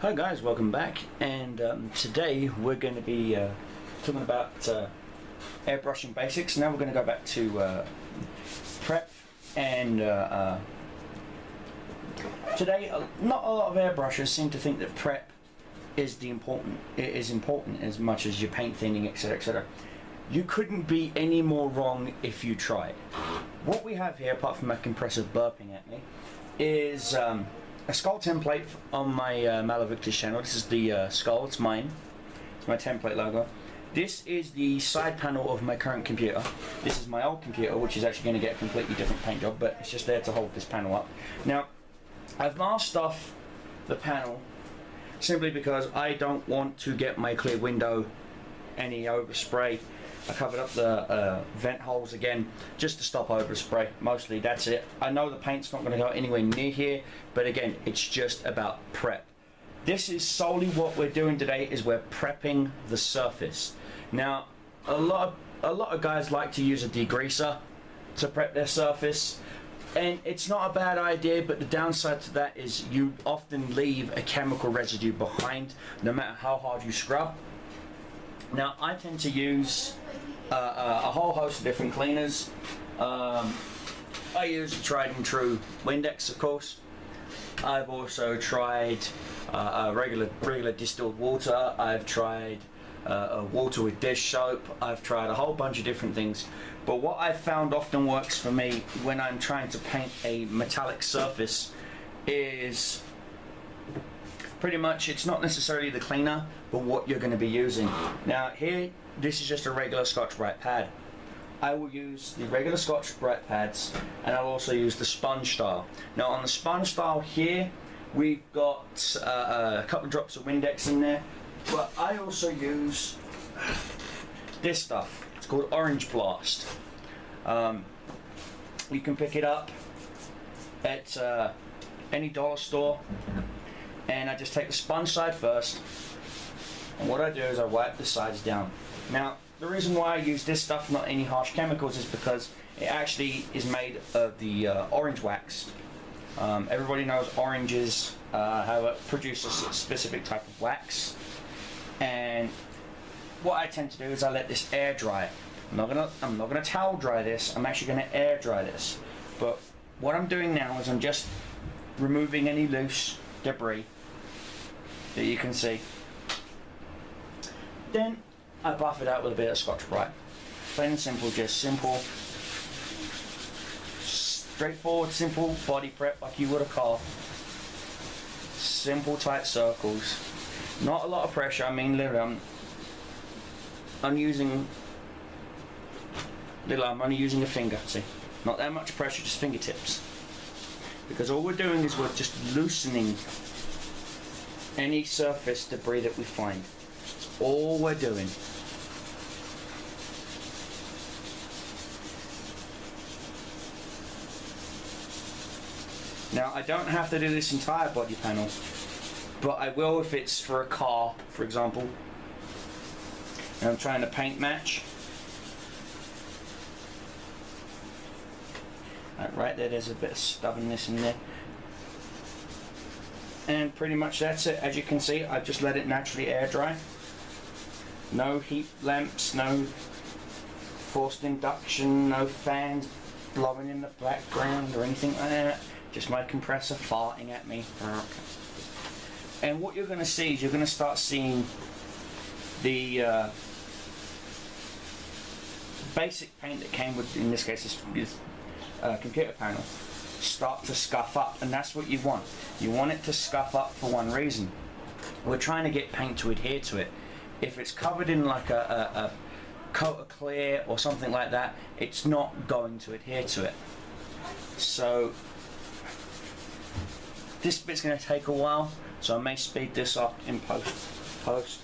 Hi guys, welcome back, and today we're going to be talking about airbrushing basics. Now we're going to go back to prep, and today not a lot of airbrushers seem to think that prep is important as much as your paint thinning, etc, etc. You couldn't be any more wrong if you tried. What we have here, apart from a compressor burping at me, is a skull template on my MacLeod channel. This is the skull, it's mine. It's my template logo. This is the side panel of my current computer. This is my old computer, which is actually going to get a completely different paint job, but it's just there to hold this panel up. Now, I've masked off the panel simply because I don't want to get my clear window any overspray. I covered up the vent holes again just to stop overspray. Mostly that's it. I know the paint's not going to go anywhere near here, but again, it's just about prep. This is solely what we're doing today, is we're prepping the surface. Now, a lot of guys like to use a degreaser to prep their surface, and it's not a bad idea, but the downside to that is you often leave a chemical residue behind no matter how hard you scrub. Now, I tend to use a whole host of different cleaners. I use the tried and true Windex, of course. I've also tried regular distilled water. I've tried water with dish soap. I've tried a whole bunch of different things. But what I've found often works for me when I'm trying to paint a metallic surface is pretty much, it's not necessarily the cleaner, but what you're going to be using. Now here, this is just a regular Scotch-Brite pad. I will use the regular Scotch-Brite pads, and I'll also use the sponge style. Now on the sponge style here, we've got a couple of drops of Windex in there, but I also use this stuff. It's called Orange Blast. You can pick it up at any dollar store. And I just take the sponge side first, and what I do is I wipe the sides down. Now, the reason why I use this stuff, not any harsh chemicals, is because it actually is made of the orange wax. Everybody knows oranges produce a specific type of wax, and what I tend to do is I let this air dry. I'm not gonna towel dry this. I'm actually gonna air dry this. But what I'm doing now is I'm just removing any loose debris that you can see. Then I buff it out with a bit of Scotch-Brite. Plain and simple, just simple, straightforward, simple body prep like you would a car. Simple, tight circles. Not a lot of pressure. I mean, literally, I'm only using a finger. See, not that much pressure, just fingertips. Because all we're doing is we're just loosening any surface debris that we find. That's all we're doing. Now, I don't have to do this entire body panel, but I will if it's for a car, for example, and I'm trying to paint match. Right there, there's a bit of stubbornness in there. And pretty much that's it. As you can see, I've just let it naturally air dry. No heat lamps, no forced induction, no fans blowing in the background or anything like that. Just my compressor farting at me. And what you're going to see is you're going to start seeing the basic paint that came with, in this case, this computer panel, start to scuff up, and that's what you want. You want it to scuff up for one reason. We're trying to get paint to adhere to it. If it's covered in like a coat of clear or something like that, it's not going to adhere to it. So this bit's going to take a while, so I may speed this up in post.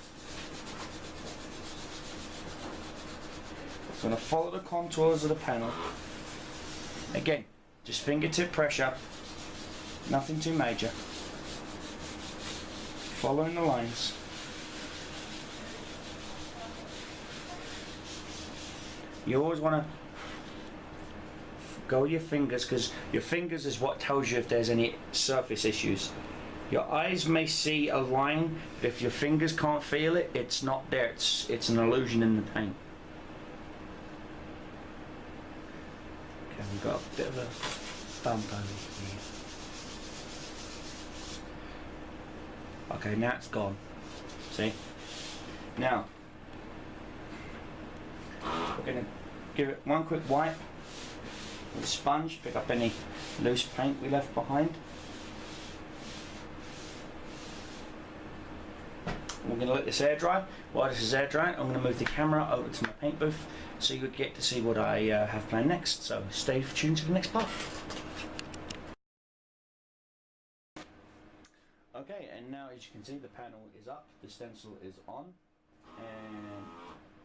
I'm going to follow the contours of the panel. Again, just fingertip pressure, nothing too major. Following the lines. You always want to go with your fingers, because your fingers is what tells you if there's any surface issues. Your eyes may see a line, but if your fingers can't feel it, it's not there. It's an illusion in the paint. Okay, we've got a bit of a bump over here. Okay, now it's gone. See? Now, we're going to give it one quick wipe with a sponge, pick up any loose paint we left behind. We're going to let this air dry. While this is air drying, I'm going to move the camera over to my paint booth so you get to see what I have planned next. So stay tuned to the next part. Okay, and now as you can see, the panel is up, the stencil is on, and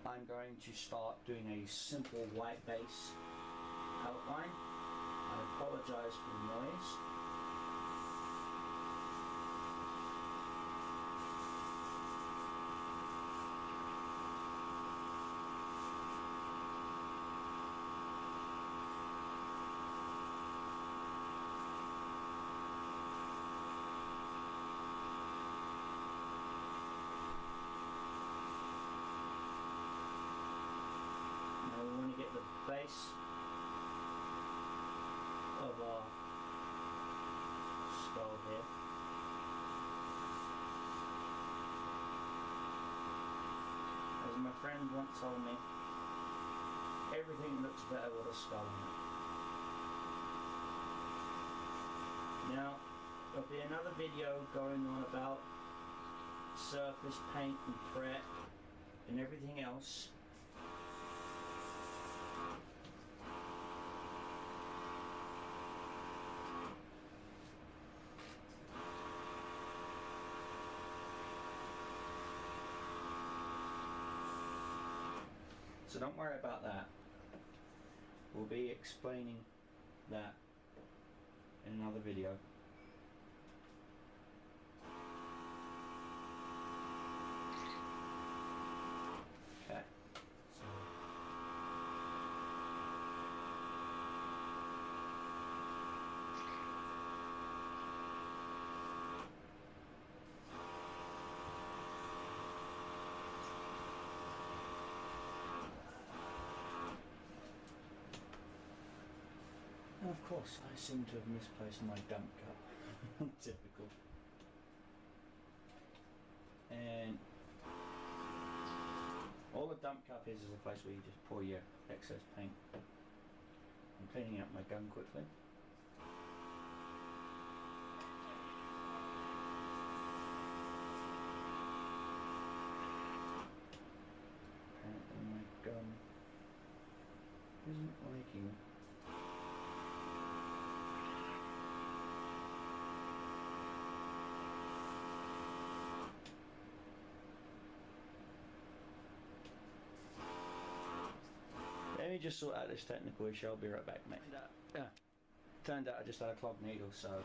I'm going to start doing a simple white base outline. I apologize for the noise. Get the base of our skull here. As my friend once told me, everything looks better with a skull in it. Now, there'll be another video going on about surface paint and prep and everything else. So don't worry about that. We'll be explaining that in another video. Okay. And of course, I seem to have misplaced my dump cup. Typical. And all the dump cup is a place where you just pour your excess paint. I'm cleaning out my gun quickly. Apparently my gun isn't liking. Let me just sort out this technical issue. I'll be right back, mate. Turned out I just had a clogged needle, so I'm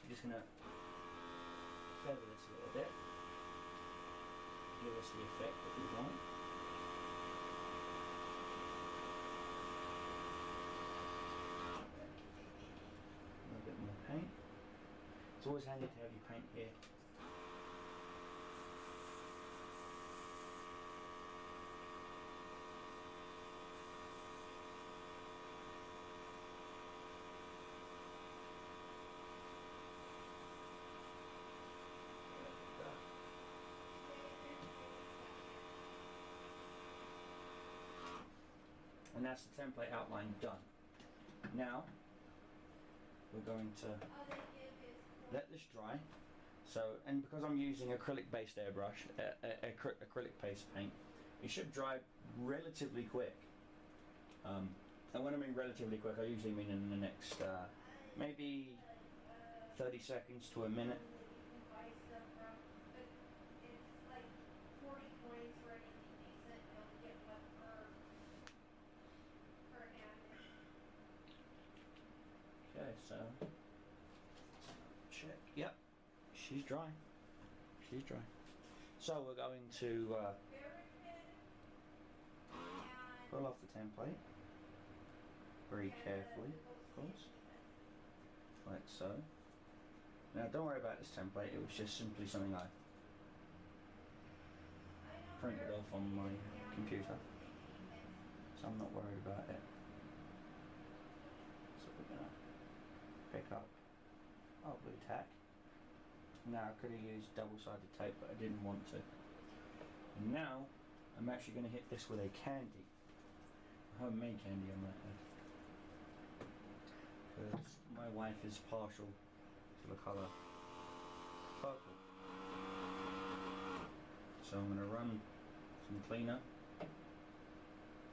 just gonna feather this a little bit, give us the effect that we want. A little bit more paint. It's always handy to have your paint here. And that's the template outline done. Now we're going to let this dry. So, and because I'm using acrylic based airbrush, acrylic based paint, it should dry relatively quick. And when I mean relatively quick, I usually mean in the next maybe 30 seconds to a minute. Okay, so check. Yep, she's dry. She's dry. So we're going to pull off the template very carefully, of course. like so. Now don't worry about this template, it was just simply something I printed off on my computer, so I'm not worried about it. So we're going to pick up our blue tack. Now I could have used double-sided tape, but I didn't want to. And now I'm actually going to hit this with a candy, homemade candy I might add, because my wife is partial to the colour purple. So I'm going to run some cleaner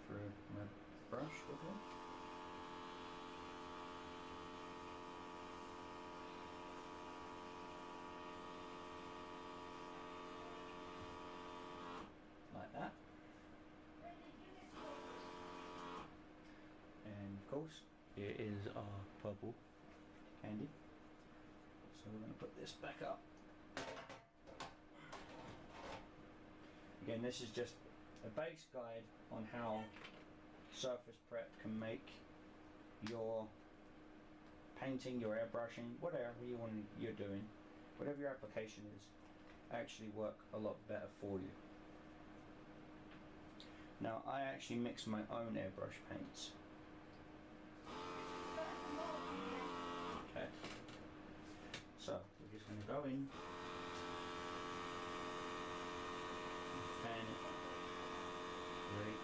through my brush with it. Like that. And of course, here is our purple candy. So we're going to put this back up. Again, this is just a base guide on how surface prep can make your painting, your airbrushing, whatever you're doing, whatever your application is, actually work a lot better for you. Now, I actually mix my own airbrush paints. Okay. So, we're just going to go in and fan it very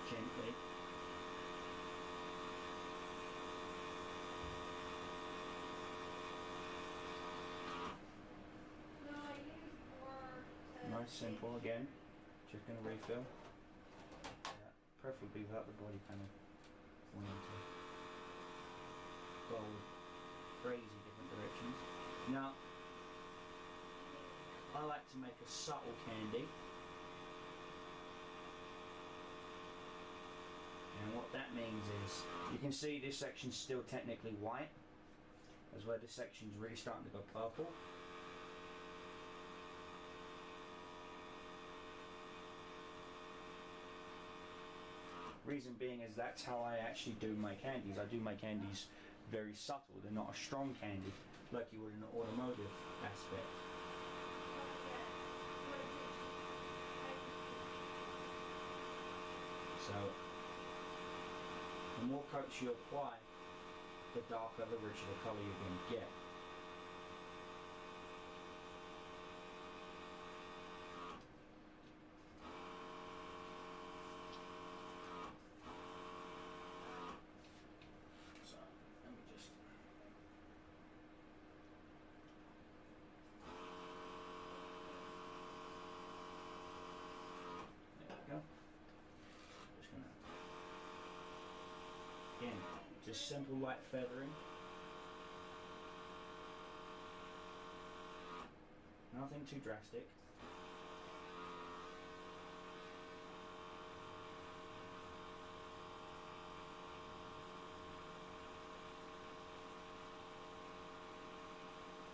gently. Nice, simple again. Just going to refill. Preferably without the body kind of wanting to go crazy different directions. Now, I like to make a subtle candy. And what that means is, you can see this section's still technically white, as where this section's really starting to go purple. Reason being is that's how I actually do my candies. I do my candies very subtle. They're not a strong candy like you would in the automotive aspect. So the more coats you apply, the darker, the richer the colour you're going to get. Go. Just gonna, again, just simple light feathering. Nothing too drastic.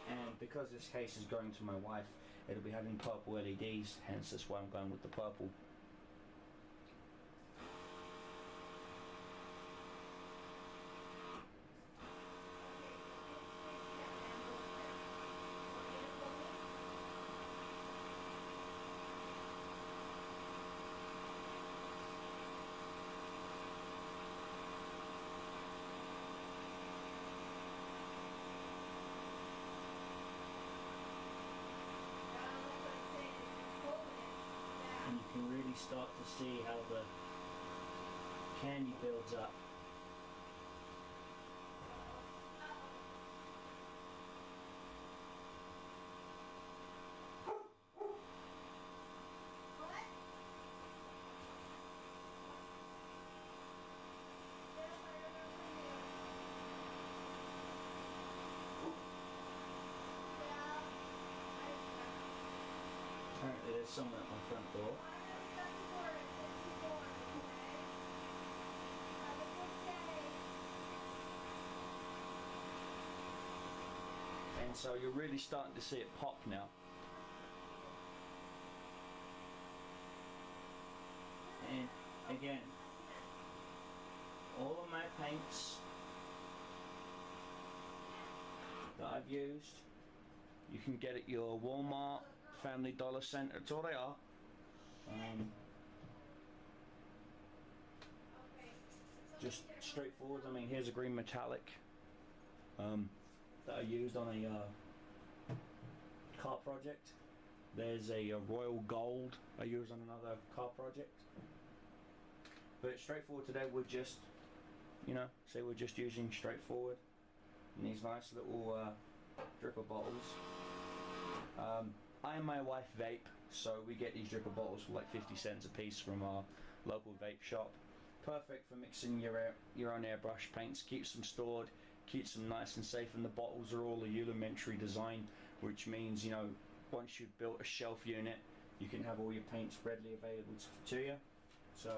And because this case is going to my wife, it'll be having purple LEDs, hence that's why I'm going with the purple. And you can really start to see how the candy builds up. Apparently there's someone at my front door. And so you're really starting to see it pop now. And again, all of my paints I've used. You can get at your Walmart, Family Dollar Center, that's all they are. Just straightforward. I mean, here's a green metallic that I used on a car project. There's a royal gold I used on another car project. But straightforward today, we're just, you know, say we're just using straightforward in these nice little dripper bottles. I and my wife vape, so we get these dripper bottles for like 50 cents a piece from our local vape shop. Perfect for mixing your own airbrush paints, keeps them stored, keeps them nice and safe, and the bottles are all a elementary design, which means, you know, once you've built a shelf unit, you can have all your paints readily available to you. So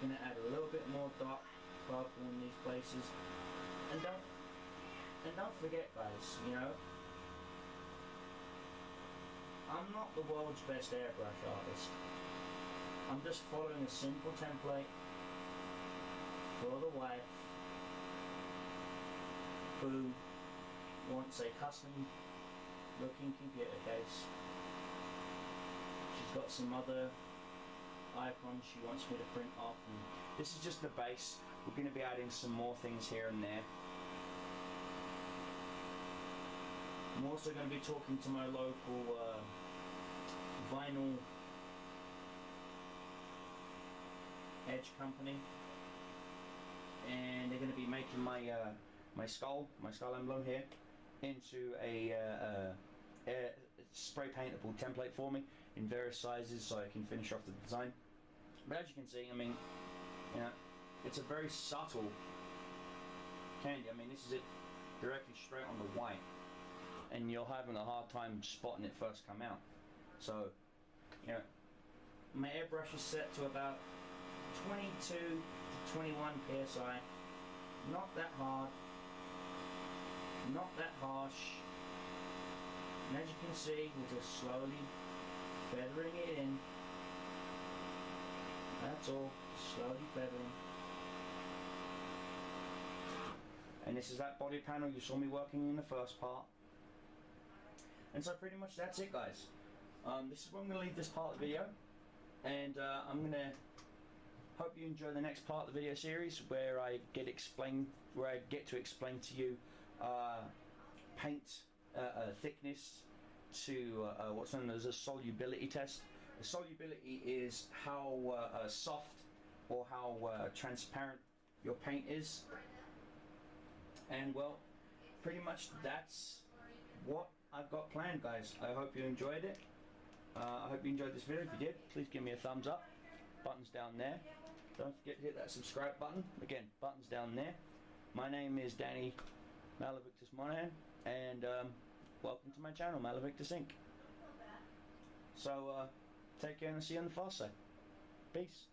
I'm going to add a little bit more dark purple in these places, and don't forget, guys, you know, I'm not the world's best airbrush artist. I'm just following a simple template for the wife who wants a custom looking computer case. She's got some other icons she wants me to print off, and this is just the base. We're going to be adding some more things here and there. I'm also going to be talking to my local vinyl edge company, and they're going to be making my my skull emblem here into a spray paintable template for me in various sizes, so I can finish off the design. But as you can see, I mean, you know, it's a very subtle candy. I mean, this is it directly straight on the white, and you're having a hard time spotting it first come out. So, you know, my airbrush is set to about 22 to 21 psi. Not that hard, not that harsh. And as you can see, we're just slowly feathering it in. That's all, just slowly feathering. And this is that body panel you saw me working in the first part. And so pretty much that's it, guys. This is where I'm going to leave this part of the video, and I'm going to hope you enjoy the next part of the video series where I get to explain to you paint thickness to what's known as a solubility test. The solubility is how soft or how transparent your paint is, and well, pretty much that's what I've got planned, guys. I hope you enjoyed it. I hope you enjoyed this video. If you did, please give me a thumbs up. Buttons down there. Don't forget to hit that subscribe button. Again, buttons down there. My name is Danny Malavictus Monahan, and welcome to my channel, Malavictus Inc. So take care, and I'll see you on the far side. Peace.